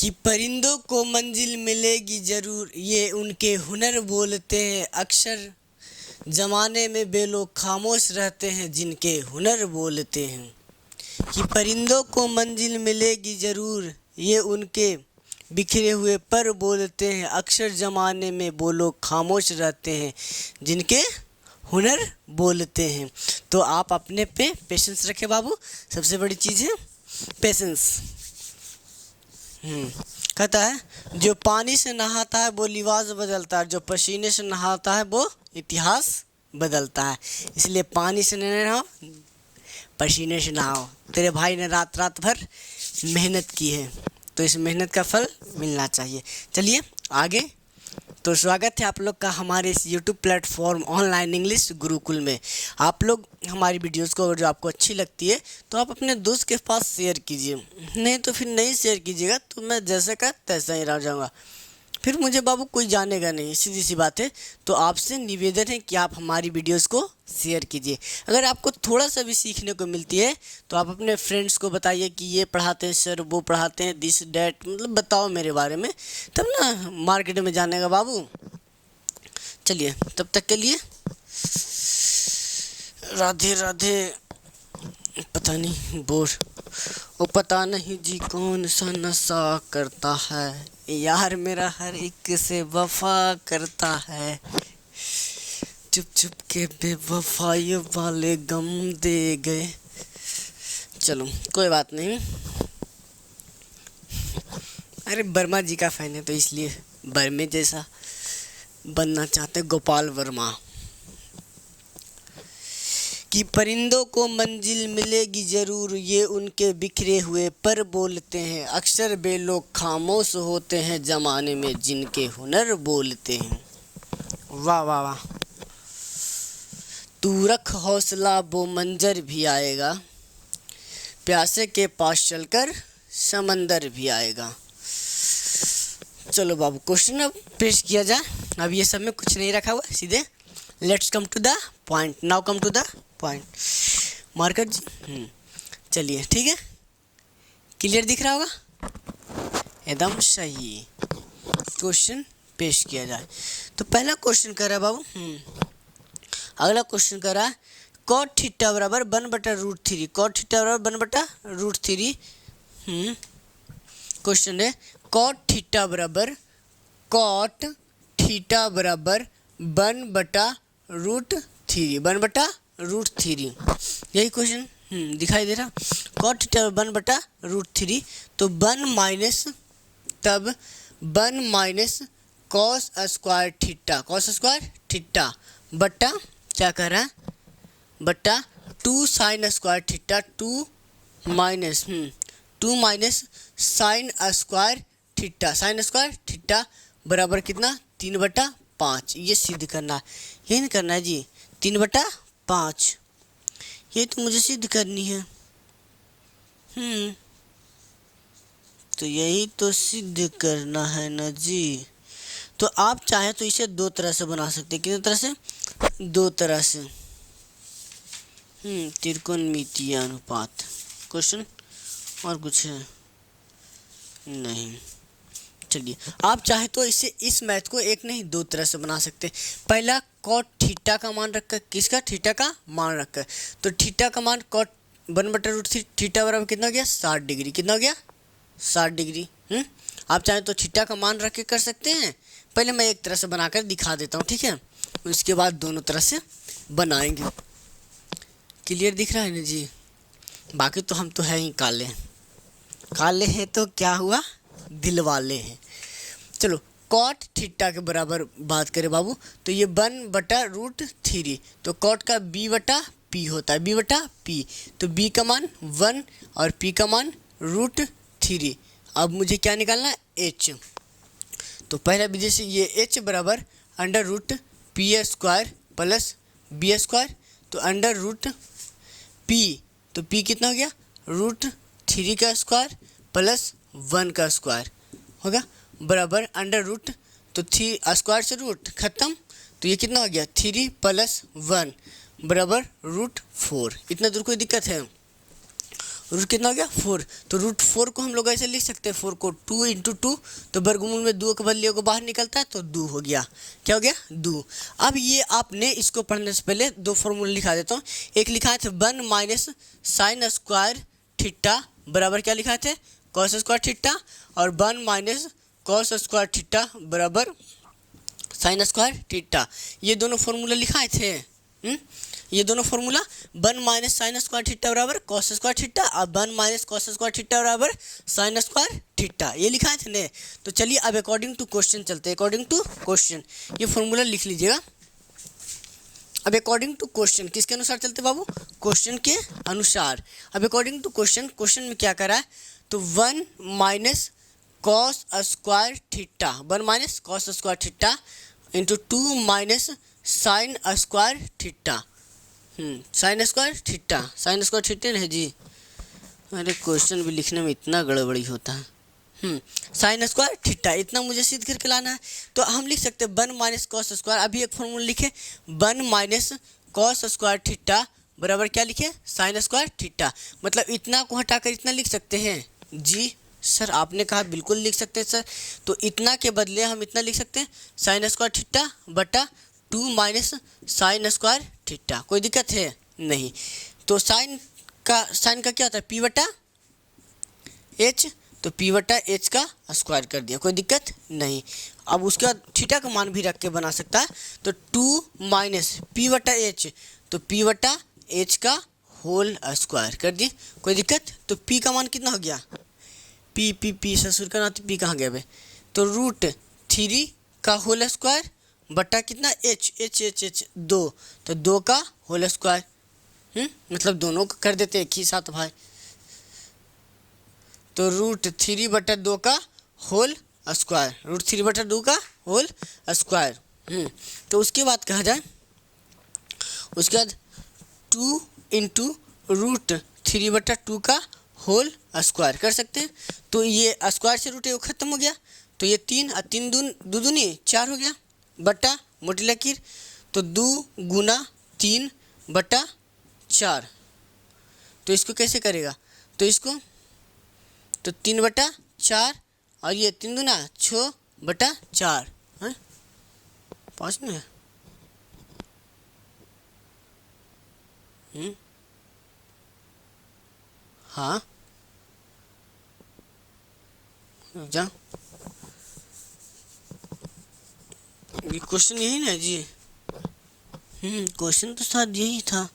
कि परिंदों को मंजिल मिलेगी ज़रूर, ये उनके हुनर बोलते हैं अक्सर। ज़माने में बेलोग खामोश रहते हैं, जिनके हुनर बोलते हैं। कि परिंदों को मंजिल मिलेगी ज़रूर, ये उनके बिखरे हुए पर बोलते हैं अक्सर। ज़माने में वो लोग खामोश रहते हैं, जिनके हुनर बोलते हैं। तो आप अपने पे पेशेंस रखें बाबू, सबसे बड़ी चीज़ है पेशेंस। कहता है जो पानी से नहाता है वो लिबास बदलता है, जो पसीने से नहाता है वो इतिहास बदलता है। इसलिए पानी से नहीं नहाओ, पसीने से नहाओ। तेरे भाई ने रात रात भर मेहनत की है, तो इस मेहनत का फल मिलना चाहिए। चलिए आगे। तो स्वागत है आप लोग का हमारे इस YouTube platform online English Gurukul में। आप लोग हमारी वीडियोस को जो आपको अच्छी लगती है तो आप अपने दोस्त के पास शेयर कीजिए, नहीं तो फिर नहीं शेयर कीजिएगा तो मैं जैसे का तैसा ही रह जाऊँगा, फिर मुझे बाबू कोई जानेगा नहीं। सीधी सी बात है। तो आपसे निवेदन है कि आप हमारी वीडियोस को शेयर कीजिए। अगर आपको थोड़ा सा भी सीखने को मिलती है तो आप अपने फ्रेंड्स को बताइए कि ये पढ़ाते हैं सर, वो पढ़ाते हैं, दिस डैट, मतलब बताओ मेरे बारे में, तब ना मार्केट में जाने का बाबू। चलिए तब तक के लिए राधे राधे। पता नहीं बोर वो पता नहीं जी कौन सा नशा करता है, यार मेरा हर एक से वफा करता है। चुप चुप के बेवफाई वाले गम दे गए। चलो कोई बात नहीं। अरे वर्मा जी का फैन है तो इसलिए वर्मे जैसा बनना चाहते, गोपाल वर्मा। कि परिंदों को मंजिल मिलेगी ज़रूर, ये उनके बिखरे हुए पर बोलते हैं अक्सर। बेलोग खामोश होते हैं, ज़माने में जिनके हुनर बोलते हैं। वाह वाह वाह। तू रख हौसला वो मंजर भी आएगा, प्यासे के पास चलकर समंदर भी आएगा। चलो बाबू क्वेश्चन अब पेश किया जाए। अब ये सब में कुछ नहीं रखा हुआ, सीधे let's come to the point. Now come to the point. Marker जी चलिए ठीक है, क्लियर दिख रहा होगा, एकदम सही। क्वेश्चन पेश किया जाए तो पहला क्वेश्चन कर रहा है बाबू। अगला क्वेश्चन कर रहा है कॉट थीटा बराबर 1/√3। कॉट थीटा बराबर 1/√3। क्वेश्चन है कॉट थीटा बराबर 1/√3। 1/√3 यही क्वेश्चन दिखाई दे रहा। कॉट थीटा 1/√3 तो 1 माइनस तब 1 minus cos square theta, cos square theta बट्टा क्या कह रहा है बट्टा 2 sine square theta, 2 minus sine square theta, sine square theta बराबर कितना 3/5। ये सिद्ध करना है, ये नहीं करना है जी 3/5, ये तो मुझे सिद्ध करनी है। तो यही तो सिद्ध करना है ना जी। तो आप चाहें तो इसे दो तरह से बना सकते हैं। किस तरह से? दो तरह से। त्रिकोणमितीय अनुपात। क्वेश्चन और कुछ है नहीं। चलिए आप चाहे तो इसे इस मैथ को एक नहीं दो तरह से बना सकते। पहला कॉट थीटा का मान रखकर, किसका? थीटा का मान रखकर। तो थीटा का मान कॉट 1/√3 थीटा बराबर कितना हो गया 60 डिग्री। कितना हो गया 60 डिग्री। आप चाहें तो थीटा का मान रख के कर सकते हैं। पहले मैं एक तरह से बनाकर दिखा देता हूँ, ठीक है, उसके बाद दोनों तरह से बनाएंगे। क्लियर दिख रहा है ना जी? बाकी तो हम तो है ही काले, काले हैं तो क्या हुआ, दिल वाले हैं। चलो कॉट थीटा के बराबर बात करें बाबू तो ये 1/√3, तो कॉट का b/p होता है, b/p। तो b का मान 1 और p का मान √3। अब मुझे क्या निकालना है h। तो पहला विधि से ये h बराबर √p² प्लस b²। तो √p, तो p कितना हो गया √3 का स्क्वायर प्लस 1 का स्क्वायर होगा बराबर √ तो 3 स्क्वायर से रूट खत्म। तो ये कितना हो गया 3 + 1 बराबर √4। इतना दूर कोई दिक्कत है? रूट कितना हो गया 4। तो रूट 4 को हम लोग ऐसे लिख सकते हैं, 4 को 2 इंटू 2, तो वर्गमूल में 2 के बदले को बाहर निकलता है तो 2 हो गया। क्या हो गया 2। अब ये आपने इसको पढ़ने से पहले दो फॉर्मूला लिखा देता हूँ। एक लिखा थे 1 माइनस साइन स्क्वायर थीटा बराबर क्या लिखा थे कॉस स्क्वायर थीटा, और 1 माइनस कॉस स्क्वायर थीटा बराबर साइन स्क्वायर थीटा। ये दोनों फॉर्मूला लिखाए थे। ये दोनों formula 1 minus sine square theta बराबर कॉस स्क्वायर थीटा और 1 माइनस कॉस स्क्वायर थीटा बराबर साइन स्क्वायर थीटा, ये लिखा है थे। तो चलिए अब अकॉर्डिंग टू क्वेश्चन चलते हैं। अकॉर्डिंग टू क्वेश्चन ये फॉर्मूला लिख लीजिएगा। अब अकॉर्डिंग टू क्वेश्चन किसके अनुसार चलते बाबू, क्वेश्चन के अनुसार। अब अकॉर्डिंग टू क्वेश्चन, क्वेश्चन में क्या करा है तो 1 minus cos square theta, 1 minus cos square theta into 2 minus sine square theta. Sine square theta, sine square theta है जी। अरे क्वेश्चन भी लिखने में इतना गड़बड़ी होता है। साइन स्क्वायर थीटा इतना मुझे सिद्ध करके लाना है। तो हम लिख सकते हैं 1 माइनस कॉस स्क्वायर, अभी एक फॉर्मूला लिखे 1 माइनस कॉस स्क्वायर थीटा बराबर क्या लिखे साइन स्क्वायर थीटा। मतलब इतना को हटाकर इतना लिख सकते हैं जी। सर आपने कहा बिल्कुल लिख सकते हैं सर। तो इतना के बदले हम इतना लिख सकते हैं साइन स्क्वायर थीटा बटा 2 माइनस साइन स्क्वायर थीटा। कोई दिक्कत है नहीं। तो साइन का क्या होता है पी बटा एच, तो पी बटा एच का स्क्वायर कर दिया, कोई दिक्कत नहीं। अब उसके बाद थीटा का मान भी रख के बना सकता है। तो 2 माइनस पी बटा एच, तो पी बटा एच का होल स्क्वायर कर दिए, कोई दिक्कत। तो पी का मान कितना हो गया पी ससुर का नाते पी कहाँ गया भाई, तो रूट 3 का होल स्क्वायर बटा कितना एच 2, तो 2 का होल स्क्वायर। मतलब दोनों को कर देते एक ही साथ भाई। तो रूट 3 बटा 2 का होल स्क्वायर, रूट 3 बटा 2 का होल स्क्वायर। तो उसके बाद कहा जाए, उसके बाद 2 इंटू रूट 3 बटा 2 का होल स्क्वायर कर सकते हैं। तो ये स्क्वायर से रूट एक खत्म हो गया, तो ये 3 और 3 दूनी 4 हो गया बटा मोटी लकीर, तो 2 गुना 3 बटा 4। तो इसको कैसे करेगा, तो इसको तो 3 बटा 4 और ये 3 दूना 6 बटा 4 है 5 में। हाँ जा ये क्वेश्चन यही ना जी। क्वेश्चन तो शायद यही था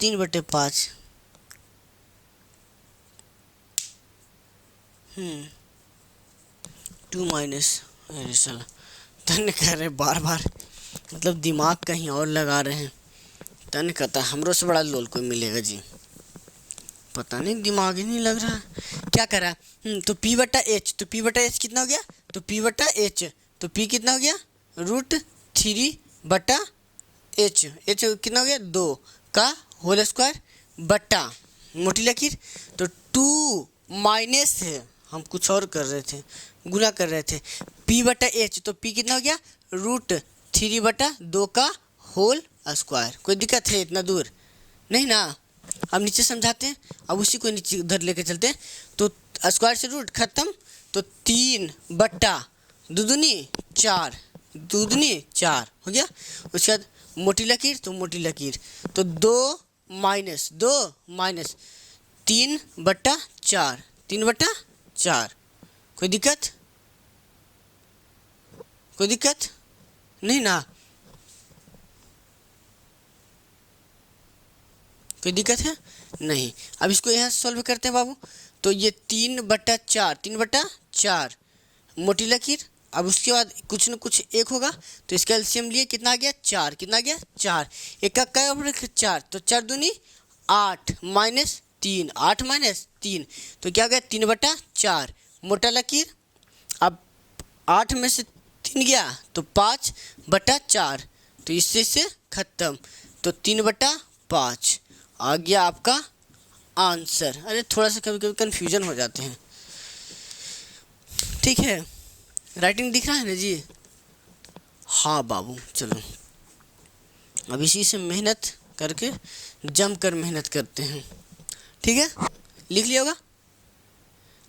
3/5। 2 माइनस, अरे साला तन कह रहे बार बार, मतलब दिमाग कहीं और लगा रहे हैं। तन कहता हमरो से बड़ा लोल कोई मिलेगा जी, पता नहीं दिमाग ही नहीं लग रहा क्या करा। तो पी बटा एच, तो पी बटा एच कितना हो गया, तो पी बटा एच, तो पी कितना हो गया रूट 3 बटा एच कितना हो गया 2 का होल स्क्वायर बटा मोटी लकीर, तो 2 माइनस है, हम कुछ और कर रहे थे, गुना कर रहे थे, पी बटा एच, तो पी कितना हो गया रूट 3 बटा 2 का होल स्क्वायर। कोई दिक्कत है इतना दूर नहीं ना। अब नीचे समझाते हैं, अब उसी को नीचे उधर लेके चलते हैं। तो स्क्वायर से रूट खत्म, तो 3 बटा 2 दूनी 4 हो गया। उसके बाद मोटी लकीर, तो मोटी लकीर, तो 2 माइनस 3 बटा 4। कोई दिक्कत नहीं ना, कोई दिक्कत है नहीं। अब इसको यहाँ सॉल्व करते हैं बाबू। तो ये 3 बटा 4 मोटी लकीर। अब उसके बाद कुछ न कुछ एक होगा, तो इसका एलसीएम लिए कितना आ गया 4, कितना आ गया 4, एक का क्या 4, तो 4 दूनी 8 माइनस 3, 8 माइनस 3, तो क्या हो गया 3 बटा 4 मोटा लकीर। अब 8 में से 3 गया तो 5 बटा 4, तो इससे खत्म, तो 3 बटा 5 आ गया आपका आंसर। अरे थोड़ा सा कभी कभी कन्फ्यूजन हो जाते हैं, ठीक है। राइटिंग दिख रहा है ना जी, हाँ बाबू चलो अब इसी से मेहनत करके जम कर मेहनत करते हैं। ठीक है, लिख लिया होगा।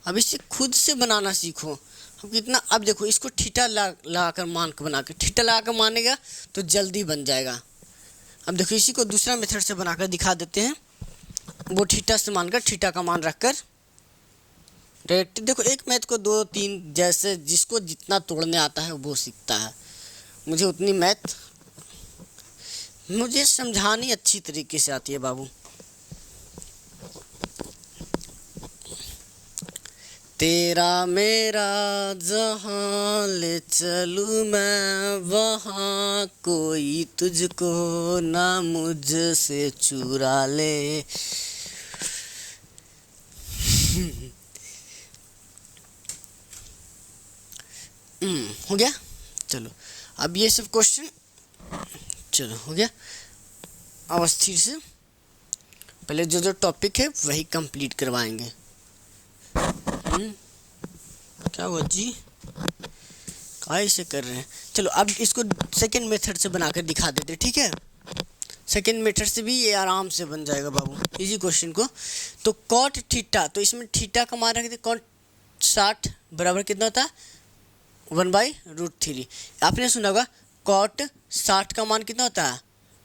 अब इसे खुद से बनाना सीखो। अब कितना, अब देखो इसको थीटा लगा कर मान के बना के, थीटा लगा कर मानेगा तो जल्दी बन जाएगा। अब देखो इसी को दूसरा मेथड से बनाकर दिखा देते हैं। वो थीटा से मानकर थीटा का मान रखकर डायरेक्ट, देखो एक मैथ को 2 3 जैसे जिसको जितना तोड़ने आता है वो सीखता है। मुझे उतनी मैथ मुझे समझानी अच्छी तरीके से आती है बाबू। तेरा मेरा जहाँ ले चलूँ मैं वहाँ, कोई तुझको ना मुझसे चुरा ले। हो गया। चलो अब ये सब क्वेश्चन, चलो हो गया। अब स्थिर से पहले जो जो टॉपिक है वही कंप्लीट करवाएंगे। क्या हुआ जी, काय से कर रहे हैं। चलो अब इसको सेकंड मेथड से बनाकर दिखा देते, ठीक है। सेकंड मेथड से भी ये आराम से बन जाएगा बाबू, इजी क्वेश्चन को। तो कॉट थीटा, तो इसमें थीटा का मान रखते, कॉट 60 बराबर कितना होता है 1/√3। आपने सुना होगा कॉट 60 का मान कितना होता है,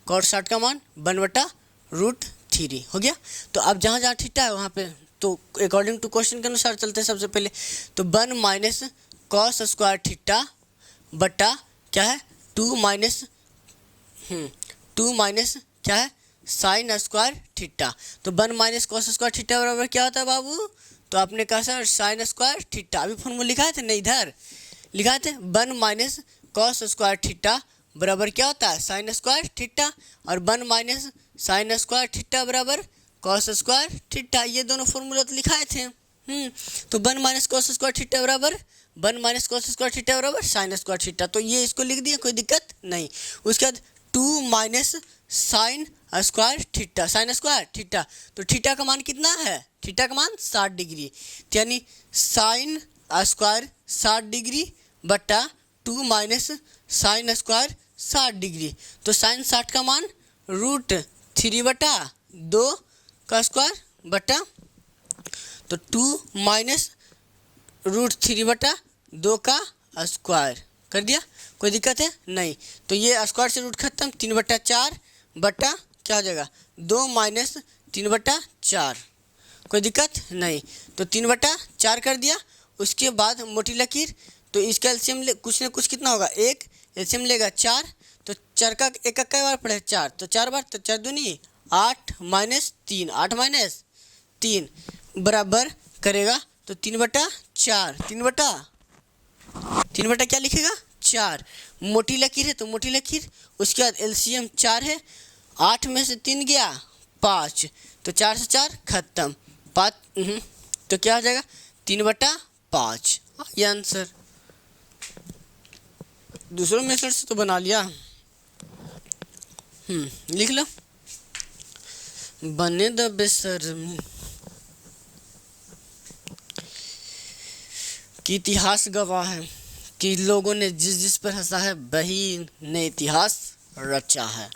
कॉट 60 का मान 1/√3 हो गया। तो अब जहाँ जहाँ थीटा है वहाँ पे, तो अकॉर्डिंग टू क्वेश्चन के अनुसार चलते हैं। सबसे पहले तो 1 माइनस कॉस स्क्वायर थीटा बटा क्या है 2 माइनस क्या है साइन स्क्वायर थीटा। तो 1 माइनस कॉस स्क्वायर थीटा बराबर क्या होता है बाबू, तो आपने कहा सर साइन स्क्वायर थीटा, अभी फॉर्मूला लिखा थे नहीं, इधर लिखा थे 1 माइनस कॉस स्क्वायर थीटा बराबर क्या होता है साइन स्क्वायर थीटा, और 1 माइनस साइन स्क्वायर थीटा बराबर कॉस स्क्वायर थीटा। ये दोनों फॉर्मूला तो लिखाए थे। तो 1 माइनस कॉस स्क्वायर थीटा बराबर 1 माइनस कॉस स्क्वायर थीटा बराबर साइन स्क्वायर थीटा, तो ये इसको लिख दिया, कोई दिक्कत नहीं। उसके बाद 2 minus sine square theta, sine square theta, तो थीटा का मान कितना है, थीटा का मान 60 डिग्री, यानी साइन स्क्वायर 60 डिग्री बटा 2 माइनस साइन स्क्वायर 60 डिग्री। तो साइन 60 का मान √3 बटा 2 का स्क्वायर बटा, तो 2 माइनस √3 बटा 2 का स्क्वायर कर दिया, कोई दिक्कत है नहीं। तो ये स्क्वायर से रूट खत्म, 3/4 बटा क्या हो जाएगा 2 माइनस 3/4, कोई दिक्कत नहीं। तो 3/4 कर दिया। उसके बाद मोटी लकीर, तो इसका एलसीएम कुछ ना कुछ कितना होगा, 1 एलसीएम लेगा 4, तो 4 का एक कई बार पढ़े 4, तो 4 बार, तो 4 दूनी 8 माइनस 3, 8 माइनस 3 बराबर करेगा तो 3/4, 3 बटा क्या लिखेगा 4। मोटी लकीर है तो मोटी लकीर, उसके बाद एलसीएम 4 है, 8 में से 3 गया 5, तो 4 से 4 खत्म 5, तो क्या हो जाएगा 3/5, ये आंसर। दूसरों मेथड से तो बना लिया, लिख लो। बने द बेशर्मी कि इतिहास गवाह है कि लोगों ने जिस जिस पर हंसा है वही ने इतिहास रचा है।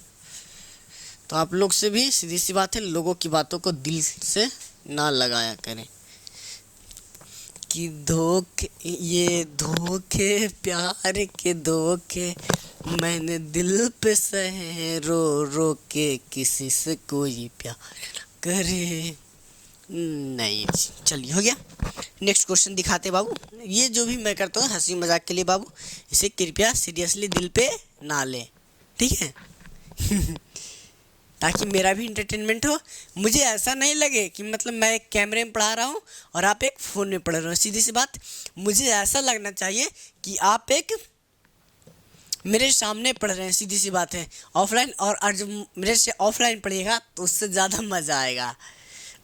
तो आप लोग से भी सीधी सी बात है, लोगों की बातों को दिल से ना लगाया करें कि ये धोखे प्यार के धोखे मैंने दिल पे सहे रो रो के, किसी से कोई प्यार करे नहीं। चलिए हो गया। नेक्स्ट क्वेश्चन दिखाते बाबू। ये जो भी मैं करता हूँ हंसी मजाक के लिए बाबू, इसे कृपया सीरियसली दिल पे ना ले, ठीक है। ताकि मेरा भी इंटरटेनमेंट हो, मुझे ऐसा नहीं लगे कि मतलब मैं एक कैमरे में पढ़ा रहा हूँ और आप एक फ़ोन में पढ़ रहे हो। सीधी सी बात, मुझे ऐसा लगना चाहिए कि आप एक मेरे सामने पढ़ रहे हैं, सीधी सी बात है, ऑफलाइन। और जब मेरे से ऑफलाइन पढ़िएगा तो उससे ज़्यादा मज़ा आएगा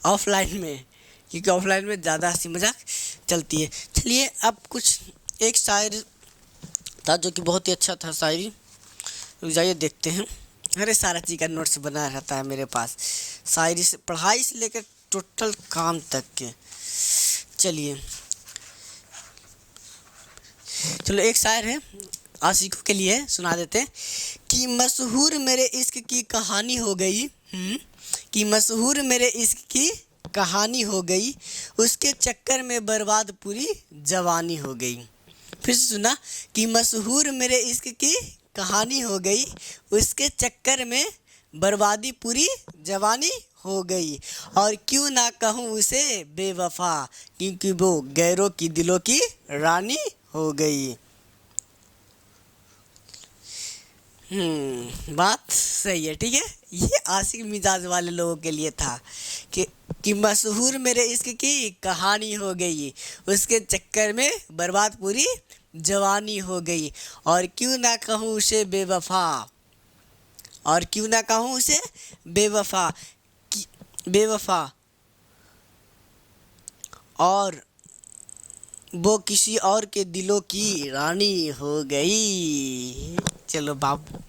ऑफलाइन में, क्योंकि ऑफलाइन में ज़्यादा हंसी मजाक चलती है। चलिए अब कुछ एक शायर था जो कि बहुत ही अच्छा था शायरी, रुक जाइए देखते हैं। अरे सारा चीज़ का नोट्स बना रहता है मेरे पास, शायरी से पढ़ाई से लेकर टोटल काम तक के। चलिए चलो एक शायर है, आशिकों के लिए सुना देते हैं कि मशहूर मेरे इश्क की कहानी हो गई। कि मशहूर मेरे इश्क की कहानी हो गई, उसके चक्कर में बर्बाद पूरी जवानी हो गई। फिर से सुना कि मशहूर मेरे इश्क की कहानी हो गई, उसके चक्कर में बर्बादी पूरी जवानी हो गई। और क्यों ना कहूँ उसे बेवफा, क्योंकि वो गैरों की दिलों की रानी हो गई। बात सही है, ठीक है। ये आशिक मिजाज वाले लोगों के लिए था कि मशहूर मेरे इश्क की कहानी हो गई, उसके चक्कर में बर्बाद पूरी जवानी हो गई। और क्यों ना कहूँ उसे बेवफा, और क्यों ना कहूँ उसे बेवफा, बेवफा, और वो किसी और के दिलों की रानी हो गई। चलो बाबू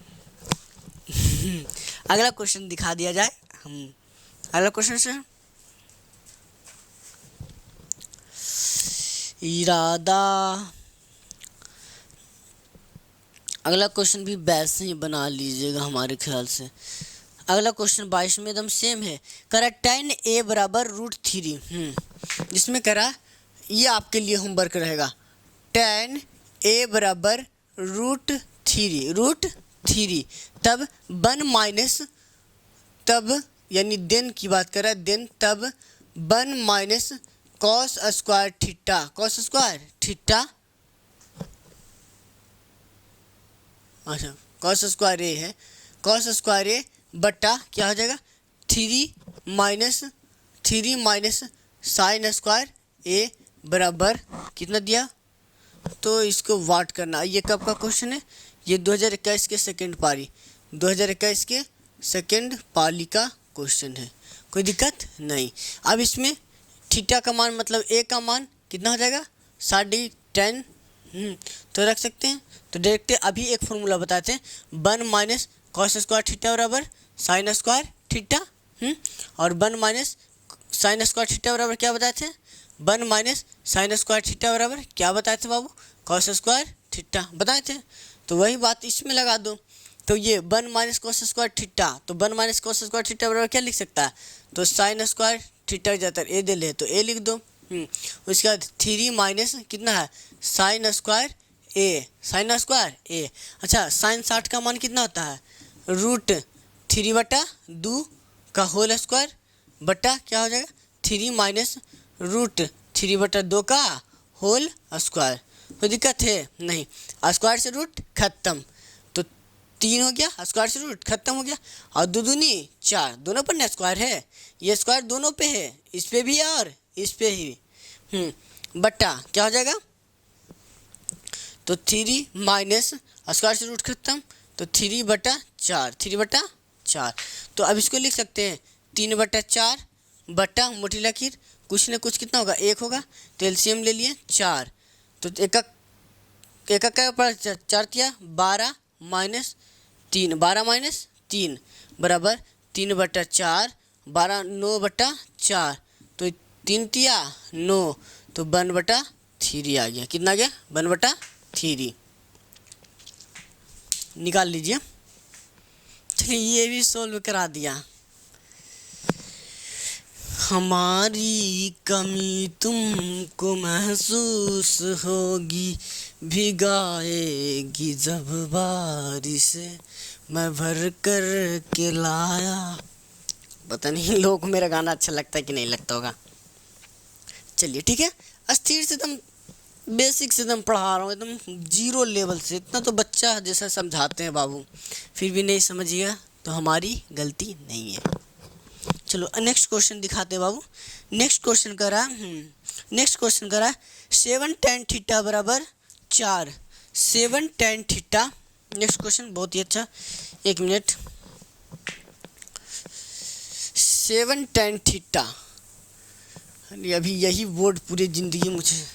अगला क्वेश्चन दिखा दिया जाए। हम अगला क्वेश्चन से इरादा, अगला क्वेश्चन भी वैसे ही बना लीजिएगा हमारे ख्याल से। अगला क्वेश्चन 22 में एकदम सेम है। करा tan a बराबर √3। जिसमें करा, ये आपके लिए होमवर्क रहेगा। tan a बराबर √3 तब 1 माइनस, तब यानी देन की बात कर रहा है, देन तब 1 minus cos square theta, cos square theta, अच्छा कॉस स्क्वायर ए है, कॉस स्क्वायर ए बटा क्या हो जाएगा 3 माइनस साइन स्क्वायर ए बराबर कितना दिया, तो इसको वाट करना। ये कब का क्वेश्चन है, ये 2021 के सेकेंड पारी, 2021 के सेकेंड पाली का क्वेश्चन है, कोई दिक्कत नहीं। अब इसमें थीटा का मान मतलब ए का मान कितना हो जाएगा 10.5, तो रख सकते हैं। तो डायरेक्ट अभी एक फॉर्मूला बताते हैं, 1 माइनस कॉस स्क्वायर थीटा बराबर साइन स्क्वायर थीटा, और 1 माइनस साइन स्क्वायर थीटा बराबर क्या बताए थे, 1 माइनस साइन स्क्वायर थीटा बराबर क्या बताए थे बाबू, कॉस स्क्वायर थीटा बताए थे। तो वही बात इसमें लगा दो। तो ये 1 माइनस कॉस स्क्वायर थीटा, तो 1 माइनस कॉस स्क्वायर थीटा बराबर क्या लिख सकता है, तो साइन स्क्वायर थीटा ज़्यादातर ए दे ले तो ए लिख दो। उसके बाद 3 माइनस कितना है साइन स्क्वायर ए, साइन स्क्वायर ए, अच्छा साइन 60 का मान कितना होता है √3/2 का होल स्क्वायर बटा क्या हो जाएगा 3 माइनस √3/2 का होल स्क्वायर। कोई दिक्कत है नहीं, स्क्वायर से रूट खत्म, तो 3 हो गया, स्क्वायर से रूट खत्म हो गया, और 2 दूनी 4, दोनों पर ना स्क्वायर है, ये स्क्वायर दोनों पे है, इस पे भी है और इस पे ही, बट्टा क्या हो जाएगा, तो 3 माइनस स्क्वायर से रूट खत्म, तो 3/4। तो अब इसको लिख सकते हैं 3/4 बट्टा मोटी लकीर कुछ न कुछ कितना होगा 1 होगा, तो एलसीएम ले लिए 4, तो एक का पर 4 दिया 12 माइनस 3, 12 माइनस 3 बराबर 3/4, 12 9/4, तो 3 तिया 9, तो 1/3 आ गया, कितना आ गया 1/3, निकाल लीजिए। चलिए ये भी सोल्व करा दिया। हमारी कमी तुमको महसूस होगी, भिगाएगी जब बारिश मैं भर कर के लाया। पता नहीं लोगों को मेरा गाना अच्छा लगता है कि नहीं लगता होगा। चलिए ठीक है, अस्थिर से एकदम बेसिक से एकदम पढ़ा रहा हूँ, एकदम 0 लेवल से, इतना तो बच्चा जैसा समझाते हैं बाबू, फिर भी नहीं समझिएगा तो हमारी गलती नहीं है। चलो नेक्स्ट क्वेश्चन दिखाते हैं बाबू। नेक्स्ट क्वेश्चन करा 7 tan थीटा बराबर 4, 7 tan थीटा। नेक्स्ट क्वेश्चन बहुत ही अच्छा, 1 मिनट। 7 tan थीटा, अभी यही वर्ड पूरी ज़िंदगी मुझे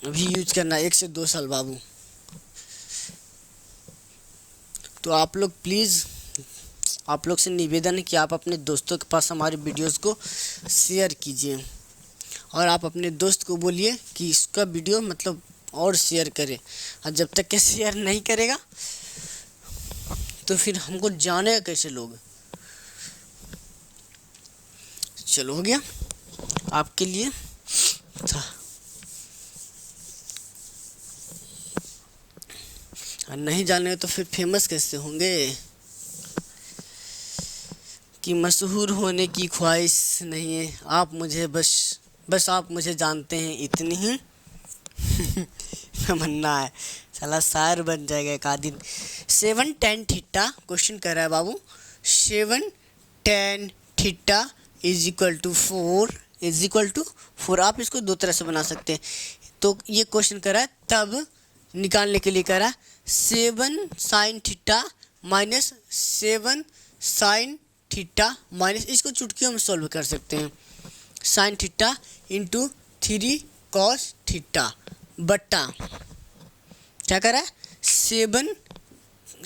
अभी यूज करना है, 1 से 2 साल बाबू। तो आप लोग प्लीज़, आप लोग से निवेदन है कि आप अपने दोस्तों के पास हमारे वीडियोस को शेयर कीजिए, और आप अपने दोस्त को बोलिए कि इसका वीडियो मतलब और शेयर करे, और जब तक के शेयर नहीं करेगा तो फिर हमको जानेगा कैसे लोग। चलो हो गया आपके लिए था। और नहीं जाने तो फिर फेमस कैसे होंगे। कि मशहूर होने की ख्वाहिश नहीं है, आप मुझे बस आप मुझे जानते हैं इतनी ही तमन्ना है। साला शायर बन जाएगा एक दिन। 7 tan थीटा क्वेश्चन कर रहा है बाबू। 7 tan थीटा इज इक्वल टू 4 आप इसको दो तरह से बना सकते हैं। तो ये क्वेश्चन कर रहा है, तब निकालने के लिए कर रहा है 7 sin theta minus 7 sin theta minus, इसको चुटकियों में सॉल्व कर सकते हैं। sin theta into 3 cos theta बट्टा क्या कर रहा है 7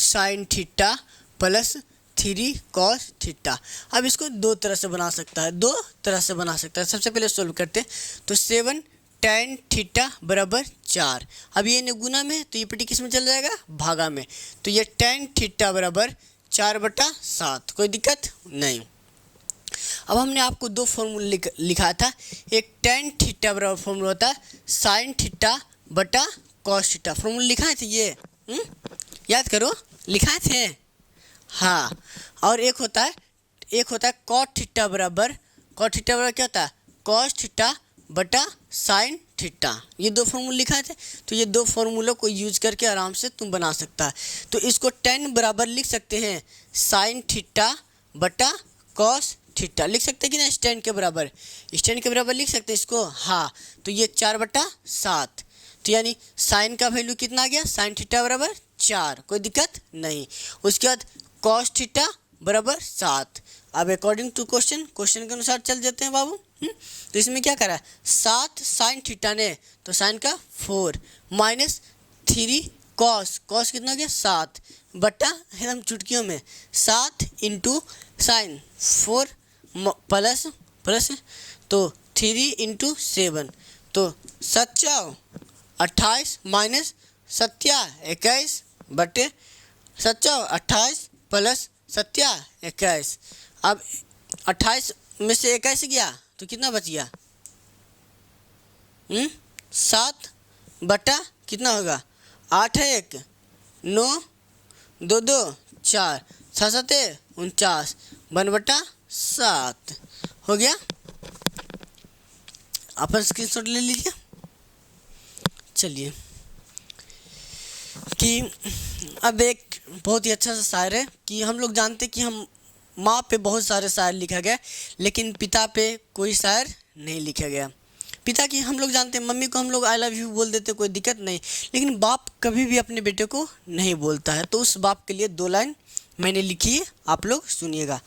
sin theta plus 3 cos theta. अब इसको दो तरह से बना सकता है, सबसे पहले सॉल्व करते हैं। तो 7 tan थीटा बराबर 4। अब ये गुना में तो ये पट्टी किस में चल जाएगा, भागा में। तो ये tan थीटा बराबर 4/7, कोई दिक्कत नहीं। अब हमने आपको दो फॉर्मूला लिखा था। एक tan थीटा बराबर फॉर्मूला होता है sin थीटा बटा cos थीटा, फॉर्मूला लिखा थे ये, याद करो लिखा थे। हाँ, और एक होता है cot थीटा बराबर क्या होता है cos थीटा बटा sin थीटा। ये दो फॉर्मूला लिखा थे, तो ये दो फॉर्मूलों को यूज करके आराम से तुम बना सकता है। तो इसको tan बराबर लिख सकते हैं sin थीटा बटा cos थीटा, लिख सकते हैं कि ना, tan के बराबर लिख सकते हैं इसको। हाँ, तो ये 4/7, तो यानी साइन का वैल्यू कितना आ गया, sin थीटा बराबर 4, कोई दिक्कत नहीं। उसके बाद cos थीटा बराबर 7। अब अकॉर्डिंग टू क्वेश्चन के अनुसार चल जाते हैं बाबू। तो इसमें क्या करा 7 sin थीटा ने, तो साइन का 4 माइनस 3 cos कितना गया 7 बटा एकदम चुटकियों में 7 इंटू साइन 4 प्लस तो 3 इंटू 7, तो 28 माइनस 21 बटे 28 प्लस 21। अब 28 में से 21 गया तो कितना बच गया 7 बटा कितना होगा 8 है 1 9 2 2 4 7 7 49 1/7 हो गया। अपन स्क्रीनशॉट ले लीजिए। चलिए कि अब एक बहुत ही अच्छा सा शायर है कि हम लोग जानते कि हम माँ पे बहुत सारे शायर लिखा गया, लेकिन पिता पे कोई शायर नहीं लिखा गया। पिता की हम लोग जानते हैं, मम्मी को हम लोग आई लव यू बोल देते, कोई दिक्कत नहीं, लेकिन बाप कभी भी अपने बेटे को नहीं बोलता है। तो उस बाप के लिए 2 लाइन मैंने लिखी है, आप लोग सुनिएगा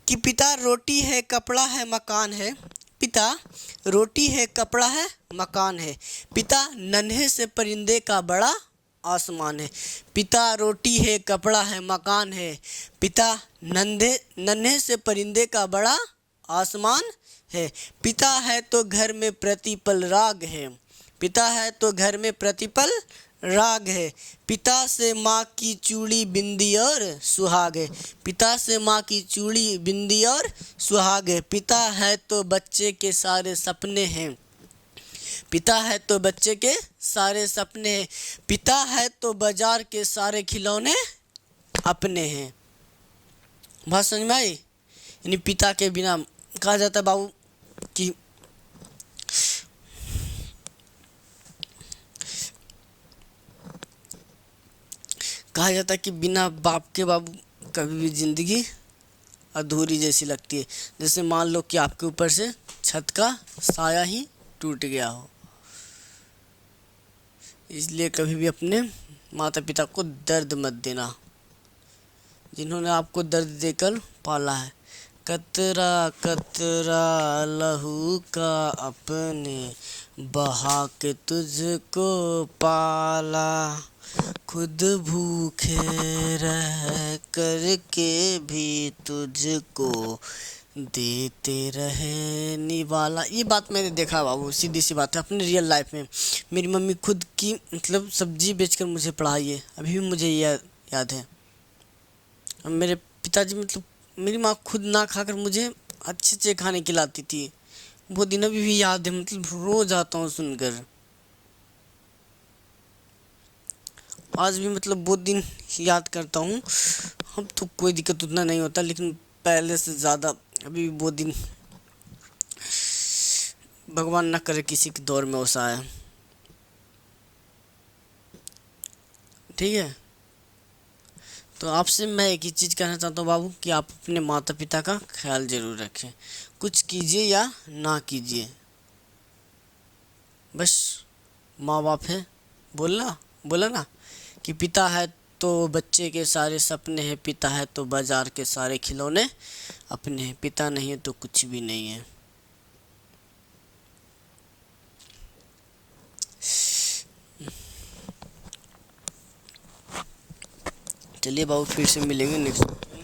कि पिता रोटी है कपड़ा है मकान है, पिता रोटी है कपड़ा है मकान है, पिता नन्हे से परिंदे का बड़ा आसमान है। पिता रोटी है कपड़ा है मकान है, पिता नन्हे से परिंदे का बड़ा आसमान है। पिता है तो घर में प्रतिपल राग है, पिता है तो घर में प्रतिपल राग है। पिता से माँ की चूड़ी बिंदी और सुहाग है, पिता से माँ की चूड़ी बिंदी और सुहाग है। पिता है तो बच्चे के सारे सपने हैं, पिता है तो बच्चे के सारे सपने हैं। पिता है तो बाजार के सारे खिलौने अपने हैं। बात समझ में आई? यानी पिता के बिना कहा जाता है बाबू कि कहा जाता है कि बिना बाप के बाबू कभी भी ज़िंदगी अधूरी जैसी लगती है। जैसे मान लो कि आपके ऊपर से छत का साया ही टूट गया हो। इसलिए कभी भी अपने माता पिता को दर्द मत देना, जिन्होंने आपको दर्द देकर पाला है। कतरा कतरा लहू का अपने बहा के तुझको पाला, खुद भूखे रह करके भी तुझको देते रहे निवाला। ये बात मैंने देखा बाबू, सीधी सी बात है अपनी रियल लाइफ में। मेरी मम्मी खुद की मतलब सब्जी बेचकर मुझे पढ़ाई है, अभी भी मुझे याद है। अब मेरे पिताजी मतलब मेरी माँ खुद ना खाकर मुझे अच्छे अच्छे खाने खिलाती थी। वो दिन अभी भी याद है, मतलब रोज आता हूँ सुनकर। आज भी मतलब वो दिन याद करता हूँ। अब तो कोई दिक्कत उतना नहीं होता, लेकिन पहले से ज़्यादा अभी वो दिन, भगवान ना करे किसी के दौर में वैसा आए। ठीक है, तो आपसे मैं एक ही चीज़ कहना चाहता हूँ बाबू कि आप अपने माता पिता का ख्याल ज़रूर रखें। कुछ कीजिए या ना कीजिए, बस माँ बाप है। बोलना बोला ना कि पिता है तो बच्चे के सारे सपने हैं, पिता है तो बाजार के सारे खिलौने अपने हैं, पिता नहीं है तो कुछ भी नहीं है। चलिए बाबू, फिर से मिलेंगे नेक्स्ट।